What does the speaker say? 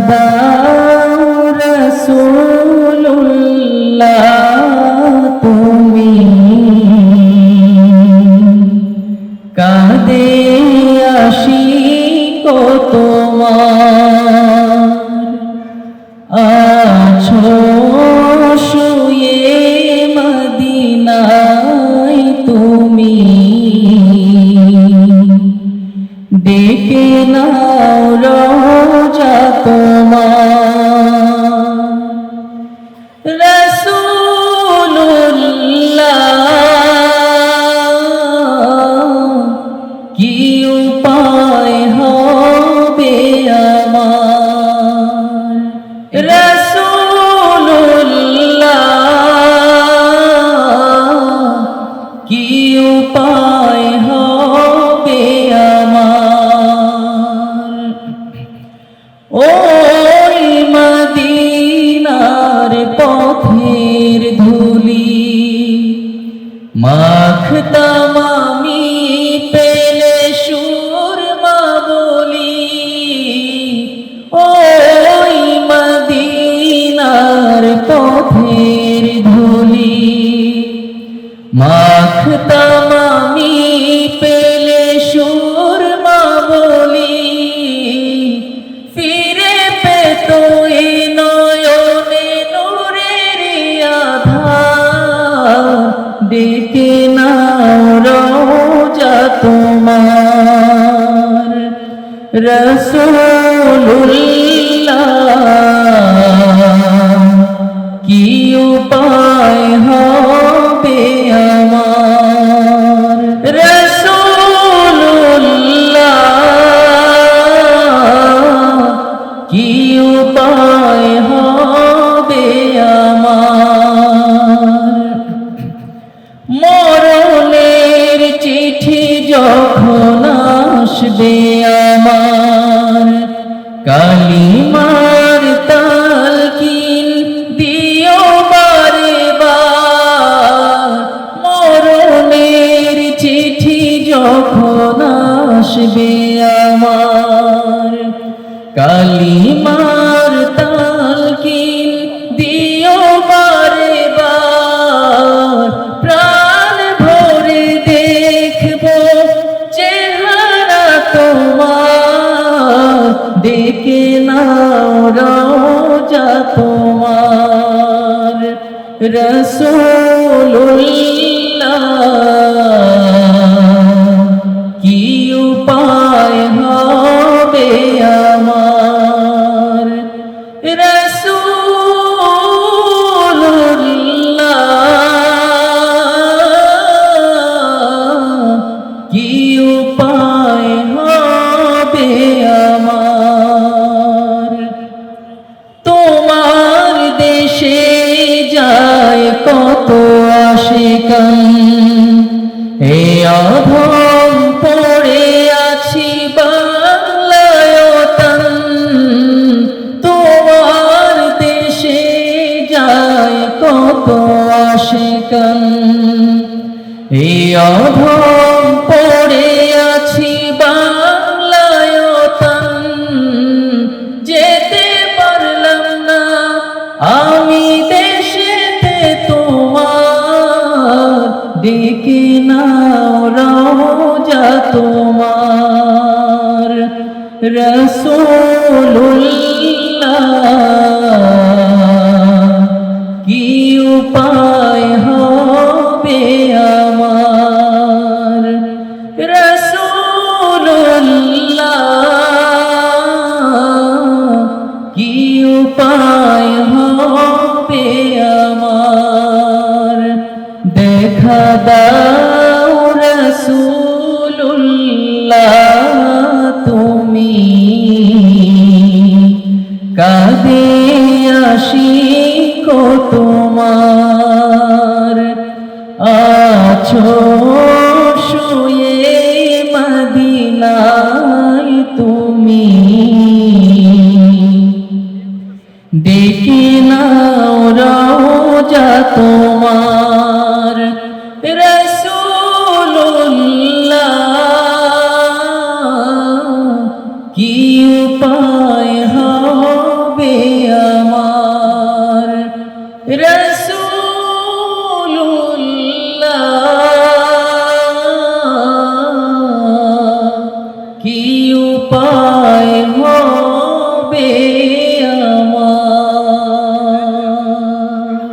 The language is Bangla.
দাও রাসূলুল্লাহ তুমি কাঁদে আশিক তোমার আছো শুয়ে মদিনায় তুমি ডেকে নাও রওজা তোমার রাসূলুল্লাহ কি উপায় হবে আমার রাসূলুল্লাহ কি উপায় হবে আমার ওই মদিনার পথের ধুলি মাখতাম আমি পেলে সুরমা বলি ওই মদিনার পথের ধুলি মাখতাম আমি পেলে সুরমা বলি ফিরে পেত এই নয়নে নূরের আধার ডেকে নাও রওজা তোমার রাসূলুল্লাহ কি উপায় হবে আমার রাসূলুল্লাহ কি উপায় হবে আমার মরণের চিঠি যখন আসবে আমার কালিমার তালকিন দিও বারে বার মরণের চিঠি যখন আসবে আমার কালিমার তালকিন দিও বারে বার প্রাণ ভরে দেখব চেহারা তোমার ডেকে নাও রওজা তোমার রাসূলুল্লাহ কি উপায় হবে আমার রাসূলুল্লাহ কি উপায় হবে আমার তোমার দেশে যায় কত আশিকান এ অধম পড়ে আছি বাংলায়তন তোমার দেশে যায় কত আশিকান এ অধম পড়ে আছি বাংলায়তন যেতে পারলাম না আমি দেশেতে তোমার ডেকে নাও রওজা তোমার রাসূলুল্লাহ কি উপায় হবে আমার রাসূলুল্লাহ কি উপায় হবে আমার দেখা দাও রাসূলুল্লাহ তুমি কাঁদে আশিক তোমার আছো শুয়ে মদিনায় তুমি ডেকে নাও রওজা তোমার রাসূলুল্লাহ কি উপায় রসূল